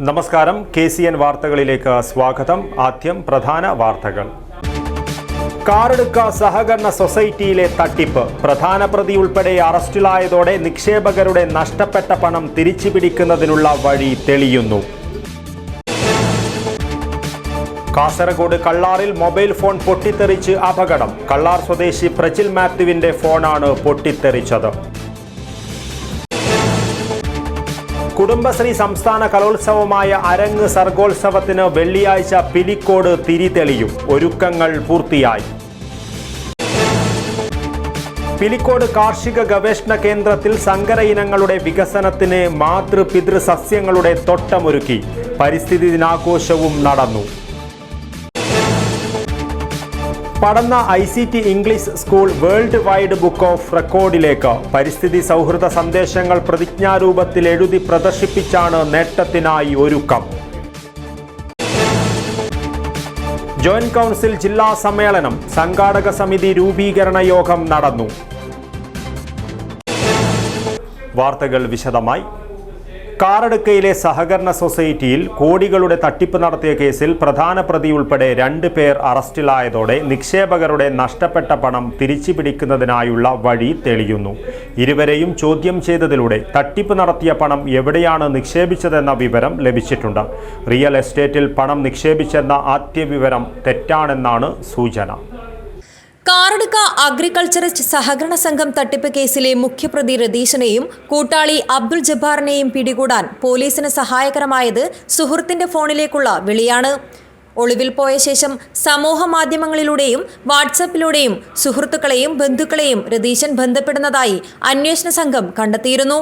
നമസ്കാരം, KCN വാർത്തകളിലേക്ക് സ്വാഗതം. ആദ്യം പ്രധാന വാർത്തകൾ. കാറെടുക്ക സഹകരണ സൊസൈറ്റിയിലെ തട്ടിപ്പ്. പ്രധാന പ്രതി ഉൾപ്പെടെ അറസ്റ്റിലായതോടെ നിക്ഷേപകരുടെ നഷ്ടപ്പെട്ട പണം തിരിച്ചുപിടിക്കുന്നതിനുള്ള വഴി തെളിയുന്നു. കാസർഗോഡ് കള്ളാറിൽ മൊബൈൽ ഫോൺ പൊട്ടിത്തെറിച്ച് അപകടം. കള്ളാർ സ്വദേശി പ്രജിൽ മാത്യുവിന്റെ ഫോണാണ് പൊട്ടിത്തെറിച്ചത്. കുടുംബശ്രീ സംസ്ഥാന കലോത്സവമായ അരങ്ങ് സർഗോത്സവത്തിന് വെള്ളിയാഴ്ച പിലിക്കോട് തിരിതെളിയും. ഒരുക്കങ്ങൾ പൂർത്തിയായി. പിലിക്കോട് കാർഷിക ഗവേഷണ കേന്ദ്രത്തിൽ സങ്കര ഇനങ്ങളുടെ വികസനത്തിന് മാതൃപിതൃ സസ്യങ്ങളുടെ തോട്ടമൊരുക്കി. പരിസ്ഥിതി ദിനാഘോഷവും നടന്നു. Padanna ICT English school world wide book of റെക്കോർഡിലേക്ക്. പരിസ്ഥിതി സൗഹൃദ സന്ദേശങ്ങൾ പ്രതിജ്ഞാരൂപത്തിൽ എഴുതി പ്രദർശിപ്പിച്ചാണ് നേട്ടത്തിനായി ഒരുക്കം. ജോയിന്റ് കൗൺസിൽ ജില്ലാ സമ്മേളനം. സംഘാടക സമിതി രൂപീകരണ യോഗം നടന്നു. വാർത്തകൾ വിശദമായി. കാറെടുക്കയിലെ സഹകരണ സൊസൈറ്റിയിൽ കോടികളുടെ തട്ടിപ്പ് നടത്തിയ കേസിൽ പ്രധാന പ്രതി ഉൾപ്പെടെ 2 പേർ അറസ്റ്റിലായതോടെ നിക്ഷേപകരുടെ നഷ്ടപ്പെട്ട പണം തിരിച്ചുപിടിക്കുന്നതിനായുള്ള വഴി തെളിയുന്നു. ഇരുവരെയും ചോദ്യം ചെയ്തതിലൂടെ തട്ടിപ്പ് നടത്തിയ പണം എവിടെയാണ് നിക്ഷേപിച്ചതെന്ന വിവരം ലഭിച്ചിട്ടുണ്ട്. റിയൽ എസ്റ്റേറ്റിൽ പണം നിക്ഷേപിച്ചെന്ന ആദ്യ വിവരം തെറ്റാണെന്നാണ് സൂചന. കാറെടുക്ക അഗ്രികൾച്ചറിസ്റ്റ് സഹകരണ സംഘം തട്ടിപ്പ് കേസിലെ മുഖ്യപ്രതി രതീശനെയും കൂട്ടാളി അബ്ദുൾ ജബ്ബാറിനെയും പിടികൂടാൻ പോലീസിന് സഹായകരമായത് സുഹൃത്തിന്റെ ഫോണിലേക്കുള്ള വിളിയാണ്. ഒളിവിൽ പോയ ശേഷം സമൂഹ മാധ്യമങ്ങളിലൂടെയും വാട്സാപ്പിലൂടെയും സുഹൃത്തുക്കളെയും ബന്ധുക്കളെയും രതീശൻ ബന്ധപ്പെടുന്നതായി അന്വേഷണ സംഘം കണ്ടെത്തിയിരുന്നു.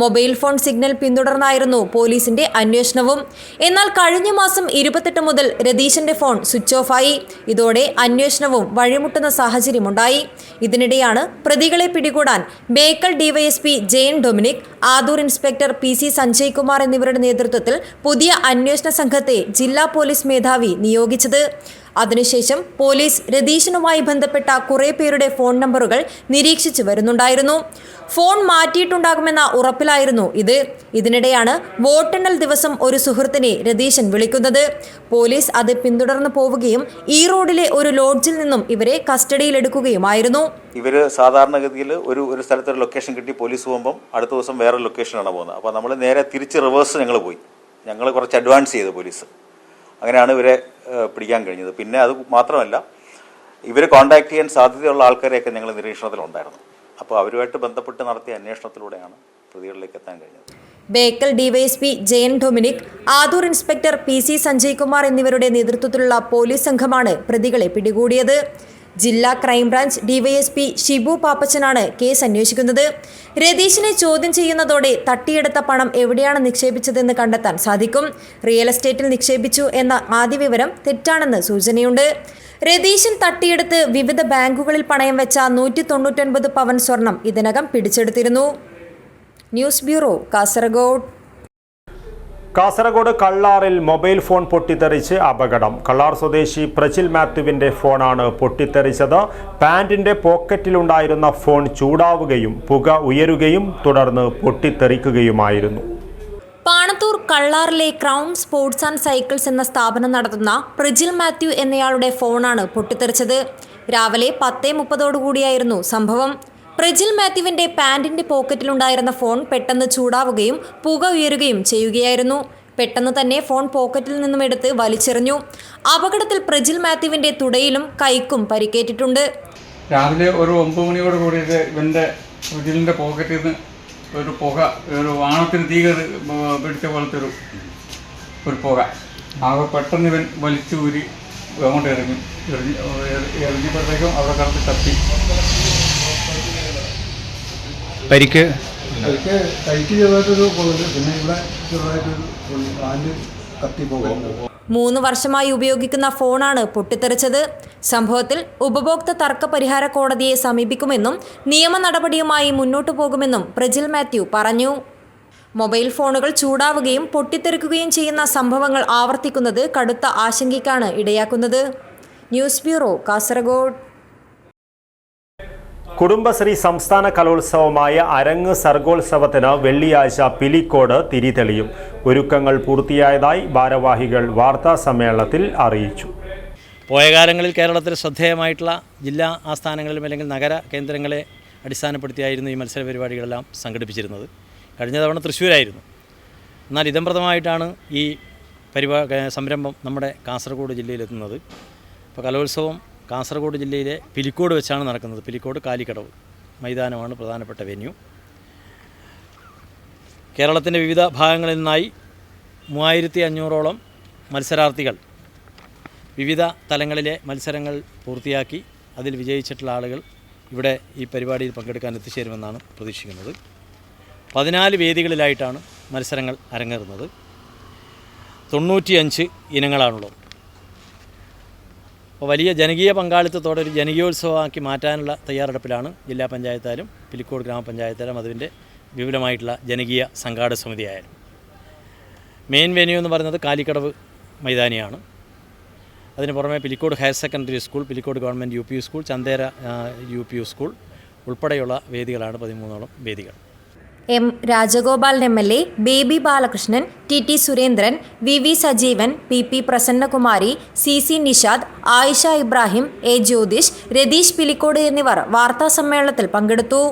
മൊബൈൽ ഫോൺ സിഗ്നൽ പിന്തുടർന്നായിരുന്നു പോലീസിന്റെ അന്വേഷണവും. എന്നാൽ കഴിഞ്ഞ മാസം 28 മുതൽ രതീശന്റെ ഫോൺ സ്വിച്ച് ഓഫായി. ഇതോടെ അന്വേഷണവും വഴിമുട്ടുന്ന സാഹചര്യമുണ്ടായി. ഇതിനിടെയാണ് പ്രതികളെ പിടികൂടാൻ Bekal DYSP Jain Dominic, Adoor inspector PC Sanjay Kumar എന്നിവരുടെ നേതൃത്വത്തിൽ പുതിയ അന്വേഷണ സംഘത്തെ ജില്ലാ പോലീസ് മേധാവി നിയോഗിച്ചത്. അതിനുശേഷം പോലീസ് രതീശനുമായി ബന്ധപ്പെട്ട കുറേ പേരുടെ ഫോൺ നമ്പറുകൾ നിരീക്ഷിച്ചു വരുന്നുണ്ടായിരുന്നു. ഫോൺ മാറ്റിയിട്ടുണ്ടാകുമെന്ന ഉറപ്പിലായിരുന്നു ഇത്. ഇതിനിടെയാണ് വോട്ടെണ്ണൽ ദിവസം ഒരു സുഹൃത്തിനെ രതീശൻ വിളിക്കുന്നത്. പോലീസ് അത് പിന്തുടർന്നു പോവുകയും ഈ റോഡിലെ ഒരു ലോഡ്ജിൽ നിന്നും ഇവരെ കസ്റ്റഡിയിലെടുക്കുകയുമായിരുന്നു. ഇവർ സാധാരണഗതിയിൽ ഒരു സ്ഥലത്തൊരു ലൊക്കേഷൻ കിട്ടി പോലീസ് പോകുമ്പം അടുത്ത ദിവസം വേറെ ലൊക്കേഷനാണ് പോകുന്നത്. അപ്പോൾ നമ്മൾ നേരെ തിരിച്ച് റിവേഴ്സ് ഞങ്ങൾ പോയി. ഞങ്ങൾ കുറച്ച് അഡ്വാൻസ് ചെയ്തു പോലീസ്. അങ്ങനെയാണ് ഇവരെ പിടിക്കാൻ കഴിഞ്ഞത്. പിന്നെ അത് മാത്രമല്ല, ഇവർ കോൺടാക്ട് ചെയ്യാൻ സാധ്യതയുള്ള ആൾക്കാരെയൊക്കെ ഞങ്ങൾ നിരീക്ഷണത്തിലുണ്ടായിരുന്നു. അപ്പോൾ അവരുമായിട്ട് ബന്ധപ്പെട്ട് നടത്തിയ അന്വേഷണത്തിലൂടെയാണ് പ്രതികളിലേക്ക് എത്താൻ കഴിഞ്ഞത്. Bekal DYSP Jain Dominic, Adoor inspector PC Sanjay Kumar എന്നിവരുടെ നേതൃത്വത്തിലുള്ള പോലീസ് സംഘമാണ് പ്രതികളെ പിടികൂടിയത്. ജില്ലാ ക്രൈംബ്രാഞ്ച് ഡിവൈഎസ്പി ഷിബു പാപ്പച്ചനാണ് കേസ് അന്വേഷിക്കുന്നത്. രതീശിനെ ചോദ്യം ചെയ്യുന്നതോടെ തട്ടിയെടുത്ത പണം എവിടെയാണ് നിക്ഷേപിച്ചതെന്ന് കണ്ടെത്താൻ സാധിക്കും. റിയൽ എസ്റ്റേറ്റിൽ നിക്ഷേപിച്ചു എന്ന ആദ്യ വിവരം തെറ്റാണെന്ന് സൂചനയുണ്ട്. രതീശൻ തട്ടിയെടുത്ത് വിവിധ ബാങ്കുകളിൽ പണയം വെച്ച 199 പവൻ സ്വർണം ഇതിനകം പിടിച്ചെടുത്തിരുന്നു. News bureau, Kasaragod. കാസർഗോഡ് കള്ളാറിൽ മൊബൈൽ ഫോൺ പൊട്ടിത്തെറിച്ച് അപകടം. കള്ളാർ സ്വദേശി പ്രജിൽ മാത്യുവിന്റെ ഫോണാണ് പൊട്ടിത്തെറിച്ചത്. പാന്റിന്റെ പോക്കറ്റിലുണ്ടായിരുന്ന ഫോൺ ചൂടാവുകയും പുക ഉയരുകയും തുടർന്ന് പൊട്ടിത്തെറിക്കുകയുമായിരുന്നു. പാണത്തൂർ കള്ളാറിലെ ക്രൗൺ സ്പോർട്സ് ആൻഡ് സൈക്കിൾസ് എന്ന സ്ഥാപനം നടത്തുന്ന പ്രജിൽ മാത്യു എന്നയാളുടെ ഫോണാണ് പൊട്ടിത്തെറിച്ചത്. രാവിലെ 10:30 സംഭവം. പ്രജിൽ മാത്യുവിന്റെ പാന്റിന്റെ പോക്കറ്റിലുണ്ടായിരുന്ന ഫോൺ പെട്ടെന്ന് ചൂടാവുകയും പുക ഉയരുകയും ചെയ്യുകയായിരുന്നു. പെട്ടെന്ന് തന്നെ ഫോൺ പോക്കറ്റിൽ നിന്നും എടുത്ത് വലിച്ചെറിഞ്ഞു. അപകടത്തിൽ പ്രജിൽ മാത്യുവിന്റെ തുടയിലും കൈക്കും പരിക്കേറ്റിട്ടുണ്ട്. രാവിലെ ഒരു 9 മണിയോട് കൂടിയിട്ട് ഇവൻ്റെ പ്രജിലിൻ്റെ പോക്കറ്റിൽ നിന്ന് ഒരു പുക, ഒരു വാണത്തിന് തീ പിടിച്ച പോലത്തെ ഒരു പുക. ആകെ പെട്ടെന്ന് ഇവൻ വലിച്ചു ഊരി അങ്ങോട്ട് എറിഞ്ഞപ്പോഴത്തേക്കും അവിടെ കറത്ത് കത്തി. പരിക്ക് കൈക്ക് ചെറുതായിട്ടൊരു പോകുന്നുണ്ട്. പിന്നെ ഇവിടെ ചെറുതായിട്ടൊരു കാല് കത്തി പോകുന്നു. 3 വർഷമായി ഉപയോഗിക്കുന്ന ഫോണാണ് പൊട്ടിത്തെറിച്ചത്. സംഭവത്തിൽ ഉപഭോക്തൃ തർക്ക പരിഹാര കോടതിയെ സമീപിക്കുമെന്നും നിയമ നടപടിയുമായി മുന്നോട്ടു പോകുമെന്നും പ്രജിൽ മാത്യു പറഞ്ഞു. മൊബൈൽ ഫോണുകൾ ചൂടാവുകയും പൊട്ടിത്തെറിക്കുകയും ചെയ്യുന്ന സംഭവങ്ങൾ ആവർത്തിക്കുന്നത് കടുത്ത ആശങ്കയ്ക്കാണ് ഇടയാക്കുന്നത്. News bureau, Kasaragod. കുടുംബശ്രീ സംസ്ഥാന കലോത്സവമായ അരങ്ങ് സർഗോത്സവത്തിന് വെള്ളിയാഴ്ച പിലിക്കോട് തിരിതെളിയും. ഒരുക്കങ്ങൾ പൂർത്തിയായതായി ഭാരവാഹികൾ വാർത്താസമ്മേളനത്തിൽ അറിയിച്ചു. പോയ കാലങ്ങളിൽ കേരളത്തിൽ ശ്രദ്ധേയമായിട്ടുള്ള ജില്ലാ ആസ്ഥാനങ്ങളിലും അല്ലെങ്കിൽ നഗര കേന്ദ്രങ്ങളെ അടിസ്ഥാനപ്പെടുത്തിയായിരുന്നു ഈ മത്സര പരിപാടികളെല്ലാം സംഘടിപ്പിച്ചിരുന്നത്. കഴിഞ്ഞ തവണ തൃശ്ശൂരായിരുന്നു. എന്നാൽ ഇതംപ്രദമായിട്ടാണ് ഈ സംരംഭം നമ്മുടെ കാസർഗോഡ് ജില്ലയിലെത്തുന്നത്. ഇപ്പോൾ കലോത്സവം കാസർഗോഡ് ജില്ലയിലെ പിലിക്കോട് വെച്ചാണ് നടക്കുന്നത്. പിലിക്കോട് കാലിക്കടവ് മൈതാനമാണ് പ്രധാനപ്പെട്ട വെന്യൂ. കേരളത്തിൻ്റെ വിവിധ ഭാഗങ്ങളിൽ നിന്നായി 3500ഓളം മത്സരാർത്ഥികൾ വിവിധ തലങ്ങളിലെ മത്സരങ്ങൾ പൂർത്തിയാക്കി അതിൽ വിജയിച്ചിട്ടുള്ള ആളുകൾ ഇവിടെ ഈ പരിപാടിയിൽ പങ്കെടുക്കാൻ എത്തിച്ചേരുമെന്നാണ് പ്രതീക്ഷിക്കുന്നത്. 14 വേദികളിലായിട്ടാണ് മത്സരങ്ങൾ അരങ്ങേറുന്നത്. 95 ഇനങ്ങളാണുള്ളത്. അപ്പോൾ വലിയ ജനകീയ പങ്കാളിത്തത്തോടെ ഒരു ജനകീയോത്സവമാക്കി മാറ്റാനുള്ള തയ്യാറെടുപ്പിലാണ് ജില്ലാ പഞ്ചായത്തായാലും പിലിക്കോട് ഗ്രാമപഞ്ചായത്തായാലും അതിൻ്റെ വിപുലമായിട്ടുള്ള ജനകീയ സംഘാടക സമിതിയായാലും. മെയിൻ വെന്യൂ എന്ന് പറയുന്നത് കാലിക്കടവ് മൈതാനിയാണ്. അതിന് പുറമെ Pilicode higher secondary school, Pilicode government UP school, Chandera UP school ഉൾപ്പെടെയുള്ള വേദികളാണ് 13ഓളം വേദികൾ. M Rajagopalan MLA, Baby Balakrishnan, TT Surendran, VV Sajeevan, PP Prasannakumari, CC Nishad, Ayisha Ibrahim, A Jyothish, Ratheesh Pilicode എന്നിവർ വാർത്താസമ്മേളനത്തിൽ പങ്കെടുത്തു.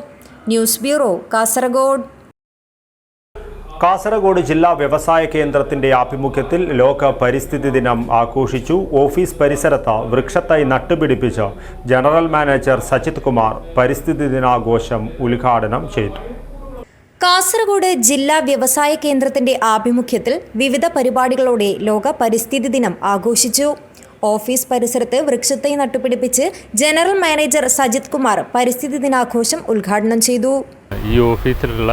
News bureau, Kasaragod. കാസർഗോഡ് ജില്ലാ വ്യവസായ കേന്ദ്രത്തിന്റെ ആഭിമുഖ്യത്തിൽ ലോക പരിസ്ഥിതി ദിനം ആഘോഷിച്ചു. ഓഫീസ് പരിസരത്ത് വൃക്ഷത്തൈ നട്ടുപിടിപ്പിച്ച് ജനറൽ മാനേജർ സജിത് കുമാർ പരിസ്ഥിതി ദിനാഘോഷം ഉദ്ഘാടനം ചെയ്തു. കാസർഗോഡ് ജില്ലാ വ്യവസായ കേന്ദ്രത്തിന്റെ ആഭിമുഖ്യത്തിൽ വിവിധ പരിപാടികളോടെ ലോക പരിസ്ഥിതി ദിനം ആഘോഷിച്ചു. ഓഫീസ് പരിസരത്ത് വൃക്ഷത്തൈ നട്ടുപിടിപ്പിച്ച് ജനറൽ മാനേജർ സജിത് കുമാർ പരിസ്ഥിതി ദിനാഘോഷം ഉദ്ഘാടനം ചെയ്തു. ഈ ഓഫീസിലുള്ള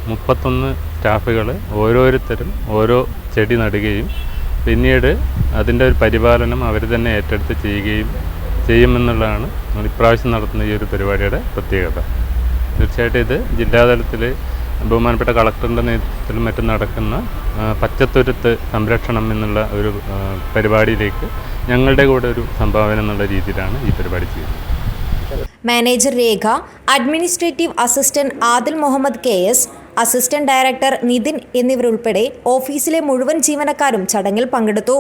31 സ്റ്റാഫുകൾ ഓരോരുത്തരും ഓരോ ചെടി നടുകയും പിന്നീട് അതിൻ്റെ ഒരു പരിപാലനം അവർ തന്നെ ഏറ്റെടുത്ത് ചെയ്യുമെന്നുള്ളതാണ് നമ്മൾ ഇപ്രാവശ്യം നടത്തുന്ന ഈ ഒരു പരിപാടിയുടെ പ്രത്യേകത. തീർച്ചയായിട്ടും ഇത് ജില്ലാതലത്തിൽ ബഹുമാനപ്പെട്ട കളക്ടറിൻ്റെ നേതൃത്വത്തിലും മറ്റും നടക്കുന്ന പച്ചത്തുരുത്ത് സംരക്ഷണം എന്നുള്ള ഒരു പരിപാടിയിലേക്ക് ഞങ്ങളുടെ കൂടെ ഒരു സംഭാവന എന്നുള്ള രീതിയിലാണ് ഈ പരിപാടി ചെയ്യുന്നത്. Manager Rekha, administrative assistant Adil Muhammad KS, assistant director Nithin എന്നിവരുൾപ്പെടെ ഓഫീസിലെ മുഴുവൻ ജീവനക്കാരും ചടങ്ങിൽ പങ്കെടുത്തു.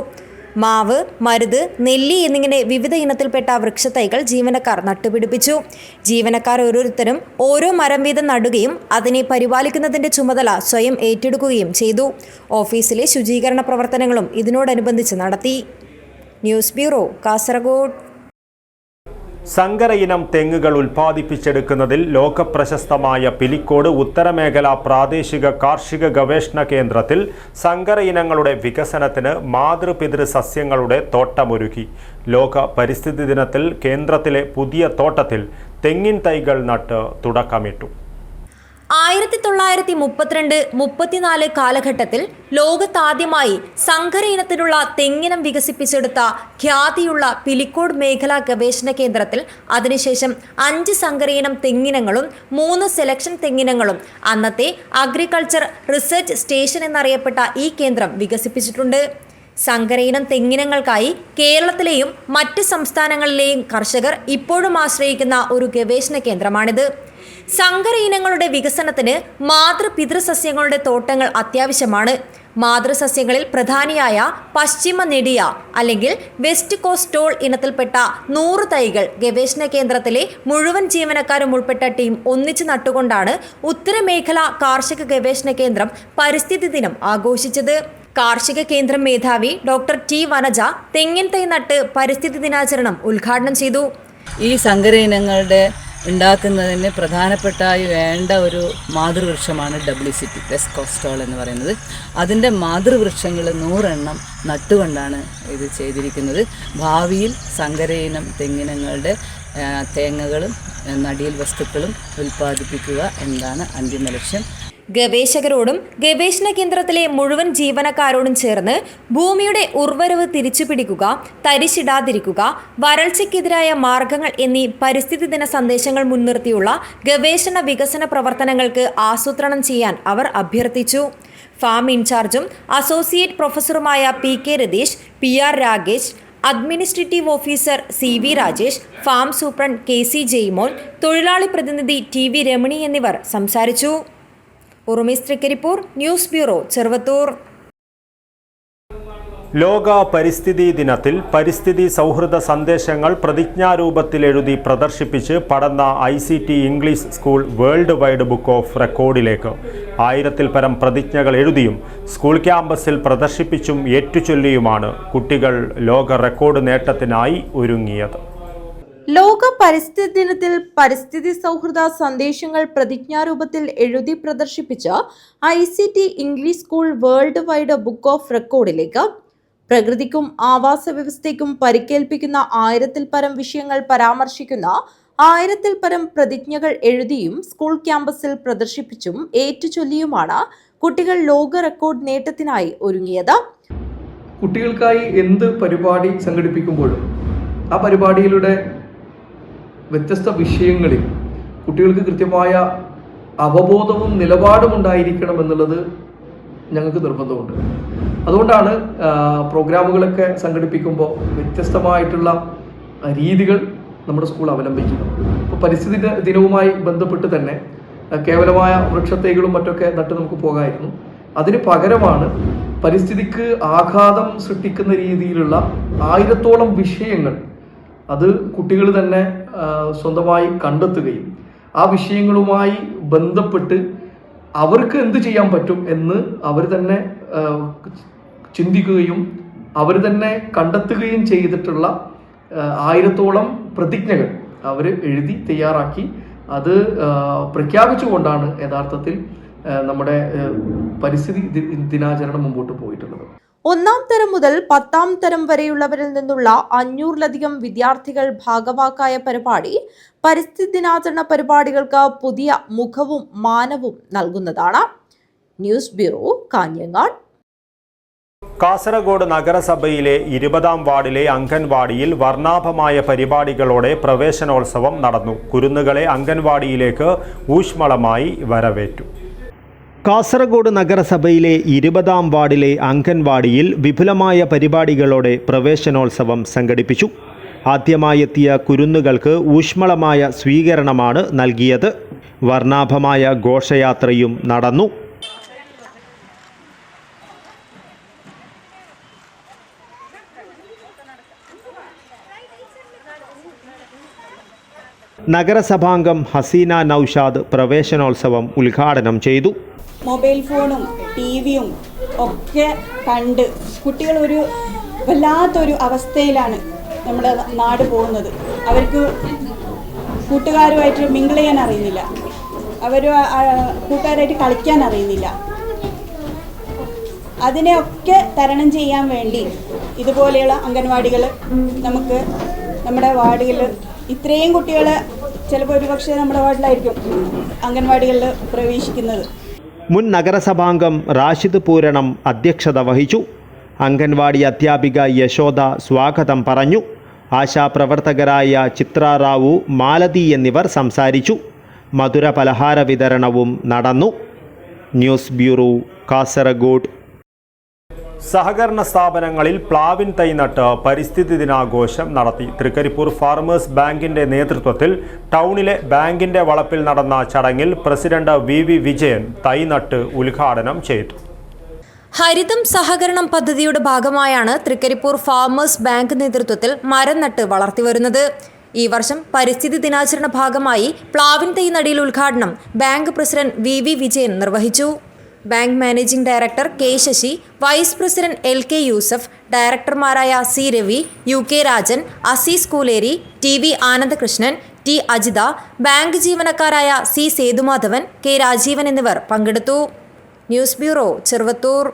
മാവ്, മരുത്, നെല്ലി എന്നിങ്ങനെ വിവിധ ഇനത്തിൽപ്പെട്ട വൃക്ഷത്തൈകൾ ജീവനക്കാർ നട്ടുപിടിപ്പിച്ചു. ജീവനക്കാർ ഓരോരുത്തരും ഓരോ മരം വീതം നടുകയും അതിനെ പരിപാലിക്കുന്നതിന്റെ ചുമതല സ്വയം ഏറ്റെടുക്കുകയും ചെയ്തു. ഓഫീസിലെ ശുചീകരണ പ്രവർത്തനങ്ങളും ഇതിനോടനുബന്ധിച്ച് നടത്തി. News bureau, Kasaragod. സങ്കര ഇനം തെങ്ങുകൾ ഉൽപ്പാദിപ്പിച്ചെടുക്കുന്നതിൽ ലോകപ്രശസ്തമായ പിലിക്കോട് ഉത്തരമേഖല പ്രാദേശിക കാർഷിക ഗവേഷണ കേന്ദ്രത്തിൽ സങ്കര ഇനങ്ങളുടെ വികസനത്തിന് മാതൃപിതൃ സസ്യങ്ങളുടെ തോട്ടമൊരുക്കി. ലോക പരിസ്ഥിതി ദിനത്തിൽ കേന്ദ്രത്തിലെ പുതിയ തോട്ടത്തിൽ തെങ്ങിൻ തൈകൾ നട്ട് തുടക്കമിട്ടു. 1932-34 കാലഘട്ടത്തിൽ ലോകത്താദ്യമായി സങ്കര ഇനത്തിനുള്ള തെങ്ങിനം വികസിപ്പിച്ചെടുത്ത ഖ്യാതിയുള്ള പിലിക്കോട് മേഖലാ ഗവേഷണ കേന്ദ്രത്തിൽ അതിനുശേഷം 5 സങ്കര ഇനം തെങ്ങിനങ്ങളും 3 സെലക്ഷൻ തെങ്ങിനങ്ങളും അന്നത്തെ അഗ്രികൾച്ചർ റിസർച്ച് സ്റ്റേഷൻ എന്നറിയപ്പെട്ട ഈ കേന്ദ്രം വികസിപ്പിച്ചിട്ടുണ്ട്. സങ്കര ഇനം തെങ്ങിനങ്ങൾക്കായി കേരളത്തിലെയും മറ്റ് സംസ്ഥാനങ്ങളിലെയും കർഷകർ ഇപ്പോഴും ആശ്രയിക്കുന്ന ഒരു ഗവേഷണ കേന്ദ്രമാണിത്. സങ്കര ഇനങ്ങളുടെ വികസനത്തിന് മാതൃപിതൃസസ്യങ്ങളുടെ തോട്ടങ്ങൾ അത്യാവശ്യമാണ്. മാതൃസസ്യങ്ങളിൽ പ്രധാനിയായ പശ്ചിമ നെടിയ അല്ലെങ്കിൽ വെസ്റ്റ് കോസ്റ്റ് ടോൾ ഇനത്തിൽപ്പെട്ട 100 തൈകൾ ഗവേഷണ കേന്ദ്രത്തിലെ മുഴുവൻ ജീവനക്കാരും ഉൾപ്പെട്ട ടീം ഒന്നിച്ചു നട്ടുകൊണ്ടാണ് ഉത്തരമേഖല കാർഷിക ഗവേഷണ കേന്ദ്രം പരിസ്ഥിതി ദിനം ആഘോഷിച്ചത്. കാർഷിക കേന്ദ്രം മേധാവി ഡോക്ടർ T വനജ തെങ്ങിൻ തൈ നട്ട് പരിസ്ഥിതി ദിനാചരണം ഉദ്ഘാടനം ചെയ്തു. ഈ സങ്കര ഇനങ്ങളുടെ ഉണ്ടാക്കുന്നതിന് പ്രധാനപ്പെട്ടായി വേണ്ട ഒരു മാതൃവൃക്ഷമാണ് WCT, വെസ്റ്റ് കോസ്റ്റ് ടോൾ എന്ന് പറയുന്നത്. അതിൻ്റെ മാതൃവൃക്ഷങ്ങൾ 100 എണ്ണം നട്ടുകൊണ്ടാണ് ഇത് ചെയ്തിരിക്കുന്നത്. ഭാവിയിൽ സങ്കര ഇനം തെങ്ങിനങ്ങളുടെ തേങ്ങകളും നടീൽ വസ്തുക്കളും ഉൽപ്പാദിപ്പിക്കുക എന്നതാണ് അന്തിമ ലക്ഷ്യം. ഗവേഷകരോടും ഗവേഷണ കേന്ദ്രത്തിലെ മുഴുവൻ ജീവനക്കാരോടും ചേർന്ന് ഭൂമിയുടെ ഉർവരവ് തിരിച്ചുപിടിക്കുക, തരിശിടാതിരിക്കുക, വരൾച്ചയ്ക്കെതിരായ മാർഗങ്ങൾ എന്നീ പരിസ്ഥിതി ദിന സന്ദേശങ്ങൾ മുൻനിർത്തിയുള്ള ഗവേഷണ വികസന പ്രവർത്തനങ്ങൾക്ക് ആസൂത്രണം ചെയ്യാൻ അവർ അഭ്യർത്ഥിച്ചു. ഫാം ഇൻചാർജും അസോസിയേറ്റ് പ്രൊഫസറുമായ PK Ratheesh, PR Rakesh, administrative officer CV Rajesh, farm superintendent KC Jaimon, തൊഴിലാളി പ്രതിനിധി TV രമണി എന്നിവർ സംസാരിച്ചു. Urumees Trikaripur, news bureau, Cheruvathur. ലോക പരിസ്ഥിതി ദിനത്തിൽ പരിസ്ഥിതി സൗഹൃദ സന്ദേശങ്ങൾ പ്രതിജ്ഞാരൂപത്തിൽ എഴുതി പ്രദർശിപ്പിച്ച് Padanna ICT English school world wide book of റെക്കോർഡിലേക്ക് 1000-ൽ പരം പ്രതിജ്ഞകൾ എഴുതിയും സ്കൂൾ ക്യാമ്പസിൽ പ്രദർശിപ്പിച്ചും ഏറ്റുചൊല്ലിയുമാണ് കുട്ടികൾ ലോക റെക്കോർഡ് നേട്ടത്തിനായി ഒരുങ്ങിയത്. ലോക പരിസ്ഥിതി ദിനത്തിൽ പരിസ്ഥിതി സൗഹൃദ സന്ദേശങ്ങൾ പ്രതിജ്ഞാരൂപത്തിൽ എഴുതി പ്രദർശിപ്പിച്ച ICT English school world wide book of റെക്കോർഡിലേക്ക് പ്രകൃതിക്കും ആവാസ വ്യവസ്ഥയ്ക്കും പരിക്കേൽപ്പിക്കുന്ന 1000-ൽ പരം വിഷയങ്ങൾ പരാമർശിക്കുന്ന 1000-ൽ പരം പ്രതിജ്ഞകൾ എഴുതിയും സ്കൂൾ ക്യാമ്പസിൽ പ്രദർശിപ്പിച്ചും ഏറ്റുചൊല്ലിയുമാണ് കുട്ടികൾ ലോക റെക്കോർഡ് നേട്ടത്തിനായി ഒരുങ്ങിയത്. കുട്ടികൾക്കായി എന്ത് പരിപാടി സംഘടിപ്പിക്കുമ്പോഴും ആ പരിപാടിയിലൂടെ വ്യത്യസ്ത വിഷയങ്ങളിൽ കുട്ടികൾക്ക് കൃത്യമായ അവബോധവും നിലപാടും ഉണ്ടായിരിക്കണം എന്നുള്ളത് ഞങ്ങൾക്ക് നിർബന്ധമുണ്ട്. അതുകൊണ്ടാണ് പ്രോഗ്രാമുകളൊക്കെ സംഘടിപ്പിക്കുമ്പോൾ വ്യത്യസ്തമായിട്ടുള്ള രീതികൾ നമ്മുടെ സ്കൂൾ അവലംബിക്കുന്നത്. ഇപ്പോൾ പരിസ്ഥിതി ദിനവുമായി ബന്ധപ്പെട്ട് തന്നെ കേവലമായ വൃക്ഷത്തൈകളും മറ്റൊക്കെ നട്ട് നമുക്ക് പോകാമായിരുന്നു. അതിന് പകരമാണ് പരിസ്ഥിതിക്ക് ആഘാതം സൃഷ്ടിക്കുന്ന രീതിയിലുള്ള 1000-ഓളം വിഷയങ്ങൾ അത് കുട്ടികൾ തന്നെ സ്വന്തമായി കണ്ടെത്തുകയും ആ വിഷയങ്ങളുമായി ബന്ധപ്പെട്ട് അവർക്ക് എന്ത് ചെയ്യാൻ പറ്റും എന്ന് അവർ തന്നെ ചിന്തിക്കുകയും അവർ തന്നെ കണ്ടെത്തുകയും ചെയ്തിട്ടുള്ള 1000-ഓളം പ്രതിജ്ഞകൾ അവർ എഴുതി തയ്യാറാക്കി അത് പ്രഖ്യാപിച്ചുകൊണ്ടാണ് യഥാർത്ഥത്തിൽ നമ്മുടെ പരിസ്ഥിതി ദിനാചരണം മുമ്പോട്ട് പോയിട്ടുള്ളത്. 1-ാം തരം മുതൽ 10-ാം തരം വരെയുള്ളവരിൽ നിന്നുള്ള 500-ലധികം വിദ്യാർത്ഥികൾ ഭാഗവാക്കായ പരിപാടി പരിസ്ഥിതി ദിനാചരണ പരിപാടികൾക്ക് പുതിയ മുഖവും മാനവും നൽകുന്നതാണ്. News bureau, Kanhangad. കാസർഗോഡ് നഗരസഭയിലെ 20-ാം വാർഡിലെ അംഗൻവാടിയിൽ വർണ്ണാഭമായ പരിപാടികളോടെ പ്രവേശനോത്സവം നടന്നു. കുരുന്നുകളെ അംഗൻവാടിയിലേക്ക് ഊഷ്മളമായി വരവേറ്റു. കാസർഗോഡ് നഗരസഭയിലെ 20-ാം വാർഡിലെ അംഗൻവാടിയിൽ വിപുലമായ പരിപാടികളോടെ പ്രവേശനോത്സവം സംഘടിപ്പിച്ചു. ആദ്യമായെത്തിയ കുരുന്നുകൾക്ക് ഊഷ്മളമായ സ്വീകരണമാണ് നൽകിയത്. വർണ്ണാഭമായ ഘോഷയാത്രയും നടന്നു. നഗരസഭാംഗം ഹസീന നൌഷാദ് പ്രവേശനോത്സവം ഉദ്ഘാടനം ചെയ്തു. മൊബൈൽ ഫോണും ടിവിയും ഒക്കെ കണ്ട് കുട്ടികൾ ഒരു വല്ലാത്തൊരു അവസ്ഥയിലാണ് നമ്മുടെ നാട് പോകുന്നത്. അവർക്ക് കൂട്ടുകാരുമായിട്ട് മിങ്കിൾ ചെയ്യാൻ അറിയുന്നില്ല, അവർ കൂട്ടുകാരായിട്ട് കളിക്കാൻ അറിയുന്നില്ല. അതിനെയൊക്കെ തരണം ചെയ്യാൻ വേണ്ടി ഇതുപോലെയുള്ള അംഗൻവാടികൾ നമുക്ക് നമ്മുടെ വാർഡുകളിൽ ഇത്രയും കുട്ടികൾ ചിലപ്പോൾ ഒരു പക്ഷേ നമ്മുടെ വാർഡിലായിരിക്കും അംഗൻവാടികളിൽ പ്രവേശിക്കുന്നത്. മുൻ നഗരസഭാംഗം റാഷിദ് പൂരണം അധ്യക്ഷത വഹിച്ചു. അംഗൻവാടി അധ്യാപിക യശോദ സ്വാഗതം പറഞ്ഞു. ആശാപ്രവർത്തകരായ ചിത്ര റാവു, മാലതി എന്നിവർ സംസാരിച്ചു. മധുര പലഹാര വിതരണവും നടന്നു. News bureau, Kasaragod. സഹകരണ സ്ഥാപനങ്ങളിൽ പ്ലാവിൻ തൈ നട്ട് പരിസ്ഥിതി ദിനാഘോഷം നടത്തി. തൃക്കരിപ്പൂർ ഫാർമേഴ്സ് ബാങ്കിന്റെ നേതൃത്വത്തിൽ ടൗണിലെ ബാങ്കിന്റെ വളപ്പിൽ നടന്ന ചടങ്ങിൽ പ്രസിഡന്റ് VV വിജയൻ തൈ നട്ട് ഉദ്ഘാടനം ചെയ്തു. ഹരിതം സഹകരണം പദ്ധതിയുടെ ഭാഗമായാണ് തൃക്കരിപ്പൂർ ഫാർമേഴ്സ് ബാങ്ക് നേതൃത്വത്തിൽ മരം നട്ട് വളർത്തിവരുന്നത്. ഈ വർഷം പരിസ്ഥിതി ദിനാചരണ ഭാഗമായി പ്ലാവിൻ തൈ നടീൽ ഉദ്ഘാടനം ബാങ്ക് പ്രസിഡന്റ് VV വിജയൻ നിർവഹിച്ചു. Bank managing director K Sasi, vice president LK Yusuf, ഡയറക്ടർമാരായ C Ravi, UK Rajan, Azeez Kooleri, TV Anandakrishnan, T Ajitha, bank ജീവനക്കാരായ C സേതുമാധവൻ, K രാജീവൻ എന്നിവർ പങ്കെടുത്തു. News bureau, Cheruvathur.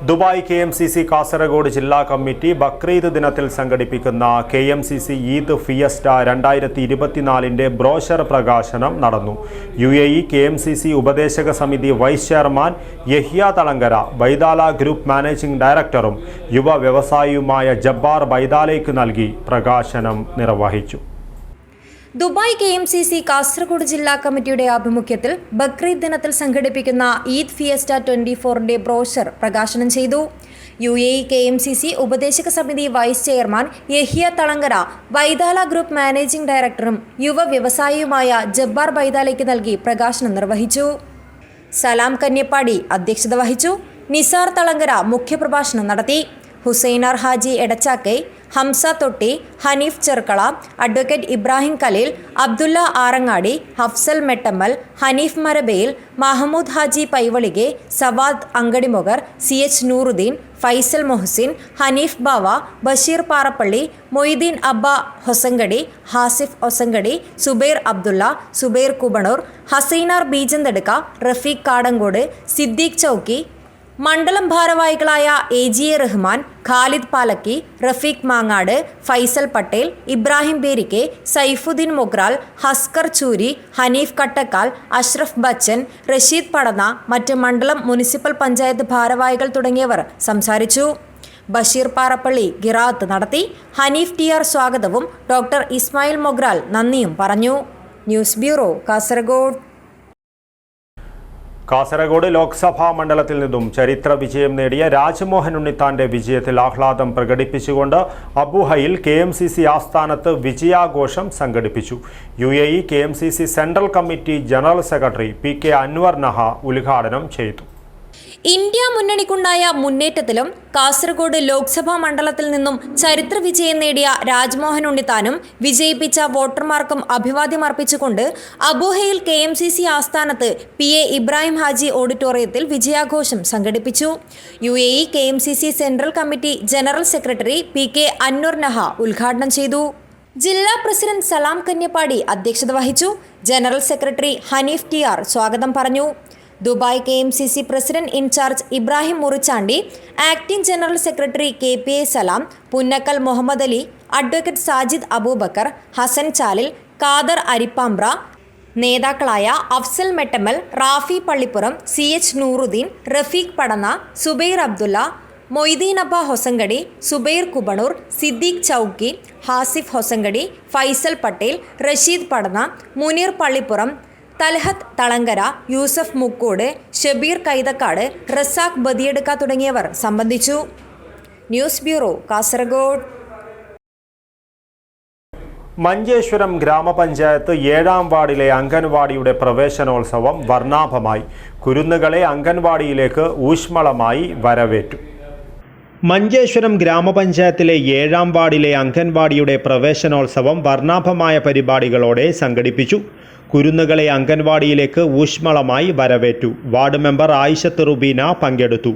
Dubai KMCC Kasaragod ജില്ലാ കമ്മിറ്റി ബക്രീദ് ദിനത്തിൽ സംഘടിപ്പിക്കുന്ന KMCC ഈദ് ഫിയസ്റ്റ 2024 ബ്രോഷർ പ്രകാശനം നടന്നു. UAE KMCC ഉപദേശക സമിതി vice chairman Yahya Thalangara, Baidala group managing ഡയറക്ടറും യുവ വ്യവസായിയുമായ ജബ്ബാർ ബൈദാലയ്ക്ക് നൽകി പ്രകാശനം നിർവഹിച്ചു. ദുബായ് KMCC കാസർഗോഡ് ജില്ലാ കമ്മിറ്റിയുടെ ആഭിമുഖ്യത്തിൽ ബക്രീദ് ദിനത്തിൽ സംഘടിപ്പിക്കുന്ന ഈദ് ഫിയസ്റ്റ 24 ബ്രോഷർ പ്രകാശനം ചെയ്തു. UAE KMCC ഉപദേശക സമിതി vice chairman Yahiya Thalangara Baidala group managing ഡയറക്ടറും യുവ വ്യവസായിയുമായ ജബ്ബാർ ബൈദാലയ്ക്ക് നൽകി പ്രകാശനം നിർവഹിച്ചു. സലാം കന്യപ്പാടി അധ്യക്ഷത വഹിച്ചു. നിസാർ തളങ്കര മുഖ്യപ്രഭാഷണം നടത്തി. ഹുസൈനാർ ഹാജി എടച്ചാക്കൈ, ഹംസ തൊട്ടി, ഹനീഫ് ചെർക്കള, അഡ്വക്കേറ്റ് ഇബ്രാഹിം കലീൽ, അബ്ദുള്ള ആറങ്ങാടി, ഹഫ്സൽ മെട്ടമ്മൽ, ഹനീഫ് മരബയിൽ, മഹമ്മൂദ് ഹാജി പൈവളികെ, സവാദ് അങ്കടിമുഗർ, CH നൂറുദ്ദീൻ, ഫൈസൽ മൊഹസിൻ, ഹനീഫ് ബാവ, ബഷീർ പാറപ്പള്ളി, മൊയ്തീൻ അബ്ബ ഹൊസങ്കടി, ഹാസിഫ് ഒസങ്കടി, സുബൈർ അബ്ദുള്ള, സുബൈർ കുബണൂർ, ഹസൈനാർ ബീജന്തടുക്ക, റഫീഖ് കാടങ്കോട്, സിദ്ദീഖ് ചൗക്കി, മണ്ഡലം ഭാരവാഹികളായ AGA റഹ്മാൻ, ഖാലിദ് പാലക്കി, റഫീഖ് മാങ്ങാട്, ഫൈസൽ പട്ടേൽ, ഇബ്രാഹിം ബേരിക്കെ, സൈഫുദ്ദീൻ മൊഗ്രാൽ, ഹസ്കർ ചൂരി, ഹനീഫ് കട്ടക്കാൽ, അഷ്റഫ് ബച്ചൻ, റഷീദ് പടന്ന, മറ്റ് മണ്ഡലം മുനിസിപ്പൽ പഞ്ചായത്ത് ഭാരവാഹികൾ തുടങ്ങിയവർ സംസാരിച്ചു. ബഷീർ പാറപ്പള്ളി ഖിറാഅത്ത് നടത്തി. ഹനീഫ് TR സ്വാഗതവും ഡോക്ടർ ഇസ്മായിൽ മൊഗ്രാൽ നന്ദിയും പറഞ്ഞു. News bureau, Kasaragod. കാസർഗോഡ് ലോക്സഭാ മണ്ഡലത്തിൽ നിന്നും ചരിത്ര വിജയം നേടിയ രാജ്മോഹൻ ഉണ്ണിത്താന്റെ വിജയത്തിൽ ആഹ്ലാദം പ്രകടിപ്പിച്ചുകൊണ്ട് അബുഹയിൽ KMCC ആസ്ഥാനത്ത് വിജയാഘോഷം സംഘടിപ്പിച്ചു. UAE KMCC central committee general secretary PK Anwar Naha ഉദ്ഘാടനം ചെയ്തു. ഇന്ത്യ മുന്നണിക്കുണ്ടായ മുന്നേറ്റത്തിലും കാസർഗോഡ് ലോക്സഭാ മണ്ഡലത്തിൽ നിന്നും ചരിത്ര വിജയം നേടിയ രാജ്മോഹൻ ഉണ്ണിത്താനും വിജയിപ്പിച്ച വോട്ടർമാർക്കും അഭിവാദ്യം അർപ്പിച്ചുകൊണ്ട് അബുഹയിൽ KMCC ആസ്ഥാനത്ത് PA ഇബ്രാഹിം ഹാജി ഓഡിറ്റോറിയത്തിൽ വിജയാഘോഷം സംഘടിപ്പിച്ചു. UAE KMCC central committee general secretary PK Anwar Naha ഉദ്ഘാടനം ചെയ്തു. ജില്ലാ പ്രസിഡന്റ് സലാം കന്യപ്പാടി അധ്യക്ഷത വഹിച്ചു. ജനറൽ സെക്രട്ടറി ഹനീഫ് TR സ്വാഗതം പറഞ്ഞു. Dubai KMCC president in charge Ibrahim Murichandi, acting general secretary KPA Salam, Punnakkal Muhammad Ali, advocate Sajid Abubakar, Hasan Chalil, Khader Arippambra, നേതാക്കളായ അഫ്സൽ മെട്ടമ്മൽ, റാഫി പള്ളിപ്പുറം, CH നൂറുദ്ദീൻ, റഫീഖ് പടന്ന, സുബൈർ അബ്ദുള്ള, മൊയ്തീൻ അബ്ബ ഹൊസങ്കടി, സുബൈർ കുബണൂർ, സിദ്ദീഖ് ചൗക്കി, ഹാസിഫ് ഹൊസങ്കടി, ഫൈസൽ പട്ടേൽ, റഷീദ് പടന്ന, മുനീർ പള്ളിപ്പുറം, തൽഹത്ത് തളങ്കര, യൂസഫ് മുക്കോട്, ഷബീർ കൈതക്കാട്, റസാഖ് ബദിയടുക്ക തുടങ്ങിയവർ സംബന്ധിച്ചു. News bureau, Kasaragod. മഞ്ചേശ്വരം ഗ്രാമപഞ്ചായത്ത് 7ാം വാർഡിലെ അംഗൻവാടിയുടെ പ്രവേശനോത്സവം വർണ്ണാഭമായി. കുരുന്നുകളെ അംഗൻവാടിയിലേക്ക് ഊഷ്മളമായി വരവേറ്റു. മഞ്ചേശ്വരം ഗ്രാമപഞ്ചായത്തിലെ 7ാം വാർഡിലെ അംഗൻവാടിയുടെ പ്രവേശനോത്സവം വർണ്ണാഭമായ പരിപാടികളോടെ സംഘടിപ്പിച്ചു. കുരുന്നുകളെ അംഗൻവാടിയിലേക്ക് ഊഷ്മളമായി വരവേറ്റു. വാർഡ് മെമ്പർ ആയിഷത്ത് റുബീന പങ്കെടുത്തു.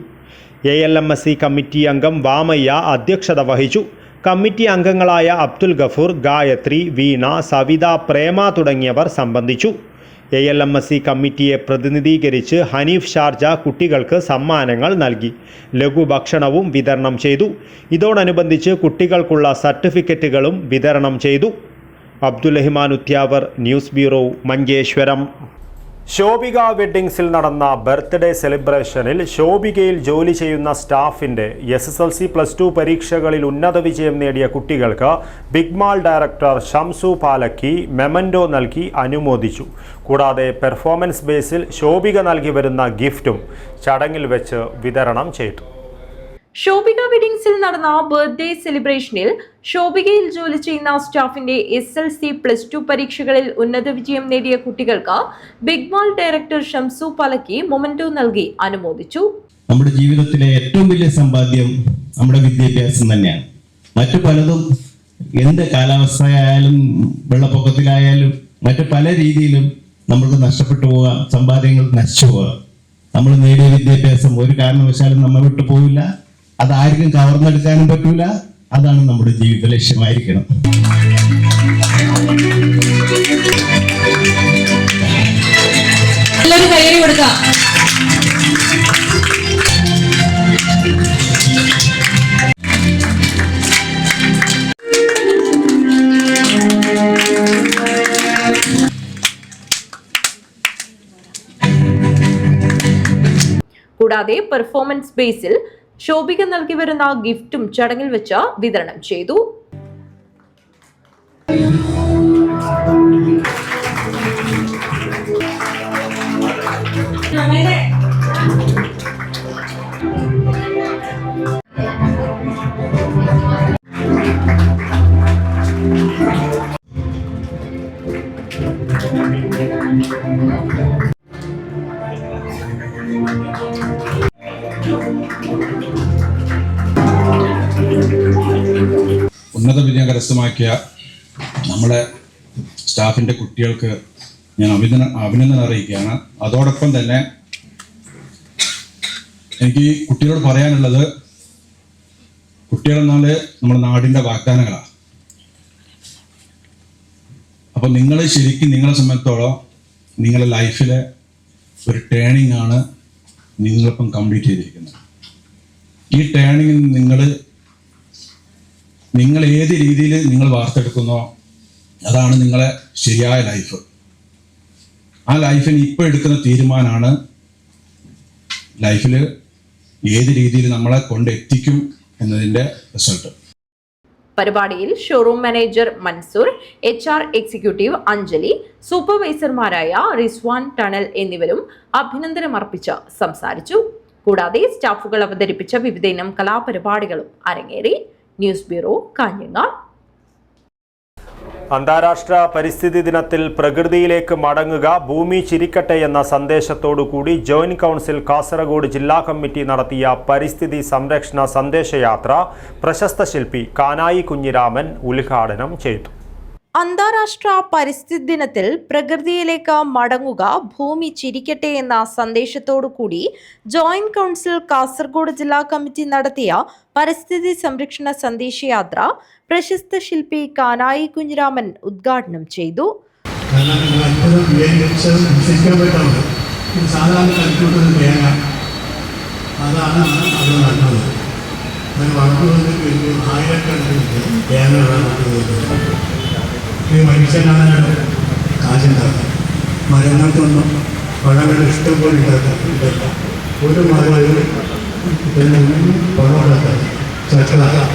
ALMSC കമ്മിറ്റി അംഗം വാമയ്യ അധ്യക്ഷത വഹിച്ചു. കമ്മിറ്റി അംഗങ്ങളായ അബ്ദുൽ ഗഫൂർ, ഗായത്രി, വീണ, സവിത, പ്രേമ തുടങ്ങിയവർ സംബന്ധിച്ചു. ALMSC കമ്മിറ്റിയെ പ്രതിനിധീകരിച്ച് ഹനീഫ് ഷാർജ കുട്ടികൾക്ക് സമ്മാനങ്ങൾ നൽകി. ലഘുഭക്ഷണവും വിതരണം ചെയ്തു. ഇതോടനുബന്ധിച്ച് കുട്ടികൾക്കുള്ള സർട്ടിഫിക്കറ്റുകളും വിതരണം ചെയ്തു. അബ്ദുൽ-റഹ്മാൻ ഉത്യാവർ, ന്യൂസ് ബ്യൂറോ, മഞ്ചേശ്വരം. ശോഭിക വെഡ്ഡിങ്സിൽ നടന്ന ബർത്ത്ഡേ സെലിബ്രേഷനിൽ ശോഭികയിൽ ജോലി ചെയ്യുന്ന സ്റ്റാഫിൻ്റെ SSLC+2 പരീക്ഷകളിൽ ഉന്നത വിജയം നേടിയ കുട്ടികൾക്ക് big mall director Shamsu Palakki memento നൽകി അനുമോദിച്ചു. കൂടാതെ പെർഫോമൻസ് ബേസിൽ ശോഭിക നൽകി വരുന്ന ഗിഫ്റ്റും ചടങ്ങിൽ വെച്ച് വിതരണം ചെയ്തു. ശോഭിക വെഡിങ്സിൽ നടന്ന ബർത്ത്ഡേ സെലിബ്രേഷനിൽ ശോഭികയിൽ ജോലി ചെയ്യുന്ന സ്റ്റാഫിന്റെ SSLC+2 പരീക്ഷകളിൽ ഉന്നത വിജയം നേടിയ കുട്ടികൾക്ക് big mall director Shamsu Palakki memento നൽകി അനുമോദിച്ചു. നമ്മുടെ ജീവിതത്തിലെ ഏറ്റവും വലിയ സമ്പാദ്യം നമ്മുടെ വിദ്യാഭ്യാസം തന്നെയാണ്. മറ്റു പലതും എന്ത് കാലാവസ്ഥയായാലും വെള്ളപ്പൊക്കത്തിലായാലും മറ്റു പല രീതിയിലും നമുക്ക് നഷ്ടപ്പെട്ടു പോകാം, സമ്പാദ്യങ്ങൾ നശിച്ചു പോകാം. നമ്മൾ നേടിയ വിദ്യാഭ്യാസം ഒരു കാരണവശാലും നമ്മൾ വിട്ടു പോവില്ല. അതാർക്കും കവർന്നെടുക്കാനും പറ്റൂല. അതാണ് നമ്മുടെ ജീവിത ലക്ഷ്യമായിരിക്കണം. എല്ലാവരും കയ്യടി കൊടുക്കാം. കൂടാതെ പെർഫോമൻസ് ബേസിൽ ശോഭിക നൽകി വരുന്ന ഗിഫ്റ്റും ചടങ്ങിൽ വെച്ച് വിതരണം ചെയ്തു. കരസ്ഥമാക്കിയ നമ്മുടെ സ്റ്റാഫിൻ്റെ കുട്ടികൾക്ക് ഞാൻ അഭിനന്ദനം അറിയിക്കുകയാണ്. അതോടൊപ്പം തന്നെ എനിക്ക് കുട്ടികളോട് പറയാനുള്ളത്, കുട്ടികളെന്നാൽ നമ്മുടെ നാടിൻ്റെ വാഗ്ദാനങ്ങളാണ്. അപ്പോൾ നിങ്ങൾ ശരിക്കും നിങ്ങളെ സംബന്ധിച്ചോളം നിങ്ങളുടെ ലൈഫിലെ ഒരു ടേണിംഗ് ആണ് നിങ്ങളിപ്പം കംപ്ലീറ്റ് ചെയ്തിരിക്കുന്നത്. ഈ ടേണിങ്ങിൽ നിങ്ങൾ ഏത് രീതിയിൽ നിങ്ങൾ വാർത്തെടുക്കുന്നോ അതാണ് നിങ്ങളെ ശരിയായ ലൈഫ്. ആ ലൈഫിന് ഇപ്പോൾ എടുക്കുന്ന തീരുമാനമാണ് ലൈഫിൽ ഏത് രീതിയിൽ നമ്മളെ കൊണ്ടെത്തിക്കും എന്നതിൻ്റെ റിസൾട്ട്. പരിപാടിയിൽ showroom manager Mansoor, HR executive Anjali, സൂപ്പർവൈസർമാരായ റിസ്വാൻ ടണൽ എന്നിവരും അഭിനന്ദനമർപ്പിച്ച് സംസാരിച്ചു. കൂടാതെ സ്റ്റാഫുകൾ അവതരിപ്പിച്ച വിവിധയിനം കലാപരിപാടികളും അരങ്ങേറി. News bureau, Kanhangad. അന്താരാഷ്ട്ര പരിസ്ഥിതി ദിനത്തിൽ പ്രകൃതിയിലേക്ക് മടങ്ങുക, ഭൂമി ചിരിക്കട്ടെ എന്ന സന്ദേശത്തോടുകൂടി ജോയിന്റ് കൗൺസിൽ കാസർഗോഡ് ജില്ലാ കമ്മിറ്റി നടത്തിയ പരിസ്ഥിതി സംരക്ഷണ സന്ദേശയാത്ര പ്രശസ്ത ശില്പി കാനായി കുഞ്ഞിരാമൻ ഉദ്ഘാടനം ചെയ്തു. അന്താരാഷ്ട്ര പരിസ്ഥിതി ദിനത്തിൽ പ്രകൃതിയിലേക്ക് മടങ്ങുക, ഭൂമി ചിരിക്കട്ടെ എന്ന സന്ദേശത്തോടു കൂടി ജോയിന്റ് കൗൺസിൽ കാസർഗോഡ് ജില്ലാ കമ്മിറ്റി നടത്തിയ പരിസ്ഥിതി സംരക്ഷണ സന്ദേശയാത്ര പ്രശസ്ത ശില്പി കാനായി കുഞ്ഞിരാമൻ ഉദ്ഘാടനം ചെയ്തു. മനുഷ്യനാണ് കാശുണ്ടാക്കുക. മരങ്ങൾക്കൊന്നും പഴങ്ങൾ ഇഷ്ടംപോലെ ഉണ്ടാക്കാം. ഒരു മരം പഴമുണ്ടാക്കാം, ചക്കളാക്കാം.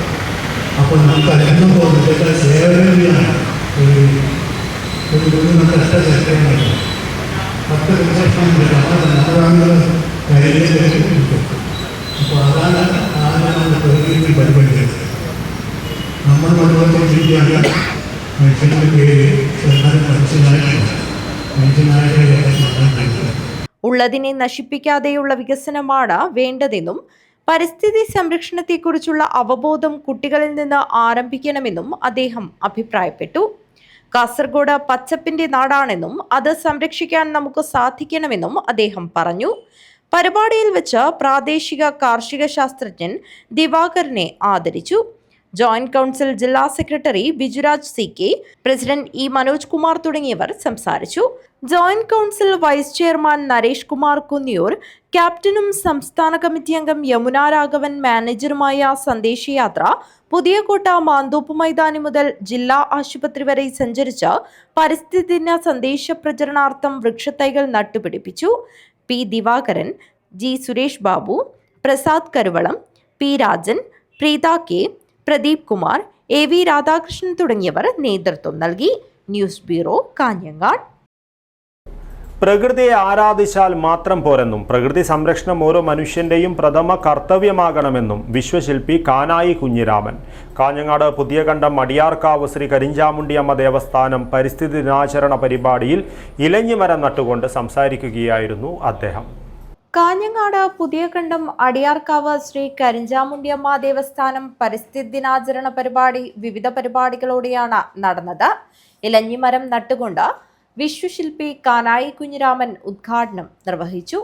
അപ്പോൾ നമുക്ക് അല്ലെന്നും പോകുന്നത് സേവനമാണ്. ഒരു നമുക്ക് എത്ര ചക്കയാണ് 10 ദിവസം കയ്യിലേക്ക് കിട്ടും. അപ്പോൾ അതാണ് നമ്മൾ പ്രകൃതി പരിപാടികൾ. നമ്മൾ അതുപോലെ ജീവിക്കാൻ മനുഷ്യൻ്റെ പേര് ഉള്ളതിനെ നശിപ്പിക്കാതെയുള്ള വികസനമാണ് വേണ്ടതെന്നും പരിസ്ഥിതി സംരക്ഷണത്തെക്കുറിച്ചുള്ള അവബോധം കുട്ടികളിൽ നിന്ന് ആരംഭിക്കണമെന്നും അദ്ദേഹം അഭിപ്രായപ്പെട്ടു. കാസർഗോഡ് പച്ചപ്പിന്റെ നാടാണെന്നും അത് സംരക്ഷിക്കാൻ നമുക്ക് സാധിക്കണമെന്നും അദ്ദേഹം പറഞ്ഞു. പരിപാടിയിൽ വെച്ച് പ്രാദേശിക കാർഷിക ശാസ്ത്രജ്ഞൻ ദിവാകരനെ ആദരിച്ചു. ജോയിന്റ് കൗൺസിൽ ജില്ലാ secretary Bijuraj CK, president E Manoj Kumar തുടങ്ങിയവർ സംസാരിച്ചു. Joint council vice chairman Naresh Kumar Kunniyoor, ക്യാപ്റ്റനും സംസ്ഥാന കമ്മിറ്റി അംഗം യമുന രാഘവൻ മാനേജറുമായ സന്ദേശയാത്ര പുതിയകോട്ട മാന്തോപ്പ് മൈതാനി മുതൽ ജില്ലാ ആശുപത്രി വരെ സഞ്ചരിച്ച പരിസ്ഥിതി ദിന സന്ദേശ പ്രചരണാർത്ഥം വൃക്ഷത്തൈകൾ നട്ടുപിടിപ്പിച്ചു. P Divakaran, G Suresh Babu, Prasad Karuvalam, P Rajan, Preetha K, Pradeep Kumar, AV Radhakrishnan തുടങ്ങിയവർ നേതൃത്വം നൽകി. News bureau, Kanhangad. പ്രകൃതിയെ ആരാധിച്ചാൽ മാത്രം പോരെന്നും പ്രകൃതി സംരക്ഷണം ഓരോ മനുഷ്യന്റെയും പ്രഥമ കർത്തവ്യമാകണമെന്നും വിശ്വശില്പി കാനായി കുഞ്ഞിരാമൻ. കാഞ്ഞങ്ങാട് പുതിയകണ്ടം മടിയാർക്കാവ് ശ്രീ കരിഞ്ചാമുണ്ടിയമ്മ ദേവസ്ഥാനം പരിസ്ഥിതി ദിനാചരണ പരിപാടിയിൽ ഇലഞ്ഞിമരം നട്ടുകൊണ്ട് സംസാരിക്കുകയായിരുന്നു അദ്ദേഹം. കാഞ്ഞങ്ങാട് പുതിയകണ്ടം അടിയാർക്കാവ് ശ്രീ കരിഞ്ചാമുണ്ടിയമ്മ ദേവസ്ഥാനം പരിസ്ഥിതി ദിനാചരണ പരിപാടി വിവിധ പരിപാടികളോടെയാണ് നടന്നത്. ഇലഞ്ഞിമരം നട്ടുകൊണ്ട് വിശ്വശില്പി കാനായി കുഞ്ഞിരാമൻ ഉദ്ഘാടനം നിർവഹിച്ചു.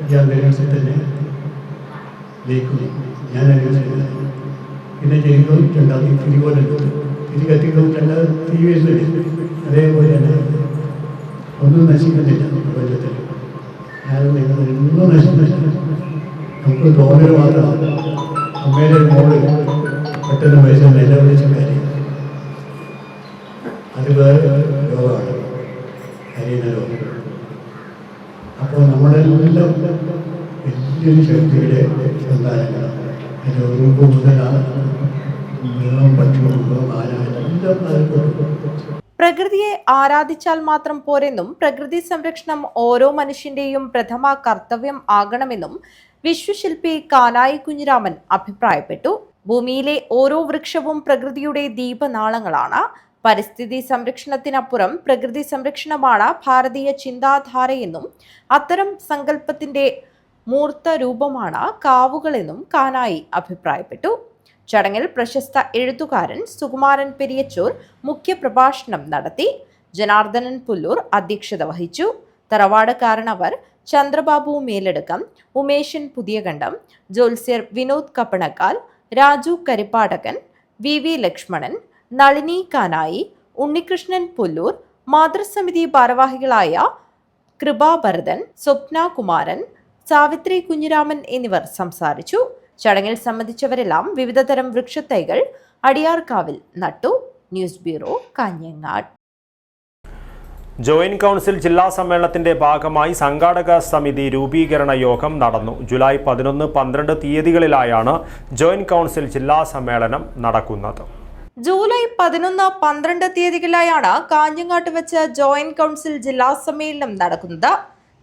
ഈ അന്തരീക്ഷത്തിൽ തന്നെ ലയിക്കുന്നു. ഞാൻ പിന്നെ ചെയ്യുന്നുണ്ടാക്കി തിരിപോലെ തിരി കത്തിക്കുന്നുണ്ട്, തീ വരുന്നില്ല. അതേപോലെ തന്നെ ഒന്നും നശിക്കുന്നില്ല പ്രപഞ്ചത്തിൽ. ഞാൻ ഒന്നും നശിക്കുന്നില്ല. നമുക്ക് തോന്നൽ മാത്രമാണ്. അമ്മയുടെ മോള് പെട്ടെന്ന് വയസ്സ് നിലവിളിച്ച കാര്യം അത് വേറെ രോഗമാണ്, കരിയുന്ന രോഗം. അപ്പോൾ നമ്മളെല്ലാം വലിയൊരു ശക്തിയുടെ സന്താനങ്ങളാണ്. അതിൻ്റെ ഉറുമ്പ് മുതലാണ് മൃഗം, പക്ഷികളും പ്രകൃതിയെ ആരാധിച്ചാൽ മാത്രം പോരെന്നും പ്രകൃതി സംരക്ഷണം ഓരോ മനുഷ്യന്റെയും പ്രഥമ കർത്തവ്യം ആകണമെന്നും വിശ്വശില്പി കാനായി കുഞ്ഞിരാമൻ അഭിപ്രായപ്പെട്ടു. ഭൂമിയിലെ ഓരോ വൃക്ഷവും പ്രകൃതിയുടെ ദീപനാളങ്ങളാണ്. പരിസ്ഥിതി സംരക്ഷണത്തിനപ്പുറം പ്രകൃതി സംരക്ഷണമാണ് ഭാരതീയ ചിന്താധാരയെന്നും അത്തരം സങ്കല്പത്തിന്റെ മൂർത്ത രൂപമാണ് കാവുകളെന്നും കാനായി അഭിപ്രായപ്പെട്ടു. ചടങ്ങിൽ പ്രശസ്ത എഴുത്തുകാരൻ സുകുമാരൻ പെരിയച്ചൂർ മുഖ്യപ്രഭാഷണം നടത്തി. ജനാർദ്ദനൻ പുല്ലൂർ അധ്യക്ഷത വഹിച്ചു. തറവാട് കാരണവർ ചന്ദ്രബാബു മേലെടുക്കം, ഉമേശൻ പുതിയകണ്ഠം, ജോത്സ്യർ വിനോദ് കപ്പണക്കാൽ, രാജു കരിപ്പാടകൻ, വി ലക്ഷ്മണൻ, നളിനി കാനായി, ഉണ്ണികൃഷ്ണൻ പുല്ലൂർ, മാതൃസമിതി ഭാരവാഹികളായ കൃപാഭരതൻ, സ്വപ്ന കുമാരൻ, സാവിത്രി കുഞ്ഞിരാമൻ എന്നിവർ സംസാരിച്ചു. ചടങ്ങിൽ സംബന്ധിച്ചവരെല്ലാം വിവിധതരം വൃക്ഷത്തൈകൾ അടിയാർക്കാവിൽ നട്ടു. News bureau, Kanhangad. Joint council ജില്ലാ സമ്മേളനത്തിന്റെ ഭാഗമായി സംഘാടക സമിതി രൂപീകരണ യോഗം നടന്നു. ജൂലൈ 11, 12 തീയതികളിലായാണ് ജോയിന്റ് കൗൺസിൽ ജില്ലാ സമ്മേളനം നടക്കുന്നത്. ജൂലൈ 11, 12 തീയതികളിലായാണ് കാഞ്ഞങ്ങാട്ട് വെച്ച് ജോയിന്റ് കൗൺസിൽ ജില്ലാ സമ്മേളനം നടക്കുന്നത്.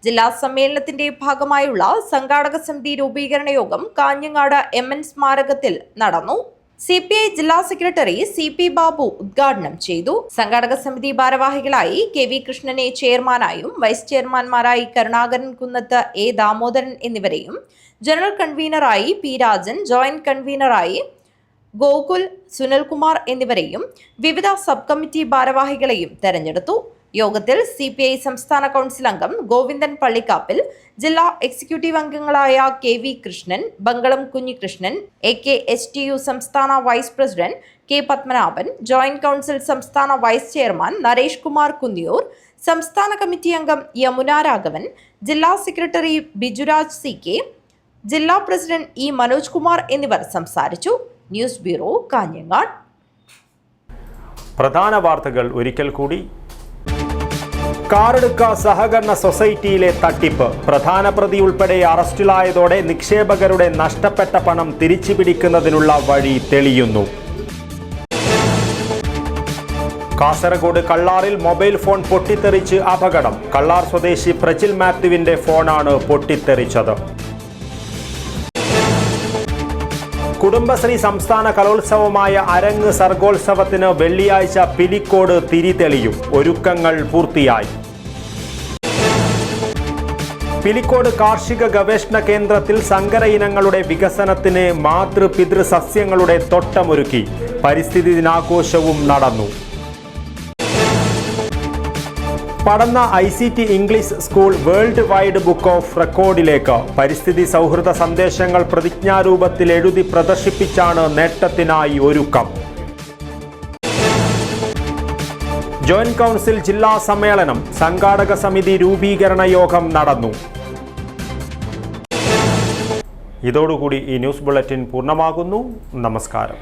ജില്ലാ സമ്മേളനത്തിന്റെ ഭാഗമായുള്ള സംഘാടക സമിതി രൂപീകരണ യോഗം കാഞ്ഞങ്ങാട് MN സ്മാരകത്തിൽ നടന്നു. CPI ജില്ലാ സെക്രട്ടറി CP ബാബു ഉദ്ഘാടനം ചെയ്തു. സംഘാടക സമിതി ഭാരവാഹികളായി KV കൃഷ്ണനെ ചെയർമാനായും വൈസ് ചെയർമാൻമാരായി കരുണാകരൻ കുന്നത്ത്, A ദാമോദരൻ എന്നിവരെയും, ജനറൽ കൺവീനറായി P രാജൻ, ജോയിന്റ് കൺവീനറായി ഗോകുൽ, സുനിൽകുമാർ എന്നിവരെയും വിവിധ സബ് കമ്മിറ്റി ഭാരവാഹികളെയും തെരഞ്ഞെടുത്തു. യോഗത്തിൽ CPI സംസ്ഥാന കൗൺസിൽ അംഗം ഗോവിന്ദൻ പള്ളിക്കാപ്പിൽ, ജില്ലാ എക്സിക്യൂട്ടീവ് അംഗങ്ങളായ KV കൃഷ്ണൻ, ബംഗളം കുഞ്ഞികൃഷ്ണൻ, AKHTU സംസ്ഥാന vice president K Padmanabhan, joint council സംസ്ഥാന വൈസ് ചെയർമാൻ നരേഷ് കുമാർ കുന്നിയൂർ, സംസ്ഥാന കമ്മിറ്റി അംഗം യമുന രാഘവൻ, ജില്ലാ സെക്രട്ടറി ബിജുരാജ് CK, ജില്ലാ പ്രസിഡന്റ് E മനോജ് കുമാർ എന്നിവർ സംസാരിച്ചു. News bureau, Kanhangad. പ്രധാന വാർത്തകൾ ഒരിക്കൽ കൂടി. കാറടുക്ക സഹകരണ സൊസൈറ്റിയിലെ തട്ടിപ്പ്. പ്രധാന പ്രതി ഉൾപ്പെടെ അറസ്റ്റിലായതോടെ നിക്ഷേപകരുടെ നഷ്ടപ്പെട്ട പണം തിരിച്ചുപിടിക്കുന്നതിനുള്ള വഴി തെളിയുന്നു. കാസർഗോഡ് കള്ളാറിൽ മൊബൈൽ ഫോൺ പൊട്ടിത്തെറിച്ച് അപകടം. കള്ളാർ സ്വദേശി പ്രജിൽ മാത്യുവിന്റെ ഫോണാണ് പൊട്ടിത്തെറിച്ചത്. കുടുംബശ്രീ സംസ്ഥാന കലോത്സവമായ അരങ്ങ് സർഗോത്സവത്തിന് വെള്ളിയാഴ്ച പിലിക്കോട് തിരിതെളിയും. ഒരുക്കങ്ങൾ പൂർത്തിയായി. പിലിക്കോട് കാർഷിക ഗവേഷണ കേന്ദ്രത്തിൽ സങ്കര ഇനങ്ങളുടെ വികസനത്തിന് മാതൃപിതൃ സസ്യങ്ങളുടെ തോട്ടമൊരുക്കി. പരിസ്ഥിതി ദിനാഘോഷവും നടന്നു. Padanna ICT English school world wide book of റെക്കോർഡിലേക്ക്. പരിസ്ഥിതി സൗഹൃദ സന്ദേശങ്ങൾ പ്രതിജ്ഞാരൂപത്തിൽ എഴുതി പ്രദർശിപ്പിച്ചാണ് നേട്ടത്തിനായി ഒരുക്കം. ജോയിന്റ് കൗൺസിൽ ജില്ലാ സമ്മേളനം. സംഘാടക സമിതി രൂപീകരണ യോഗം നടന്നു. ഇതോടുകൂടി ഈ ന്യൂസ് ബുള്ളറ്റിൻ പൂർണ്ണമാകുന്നു. നമസ്കാരം.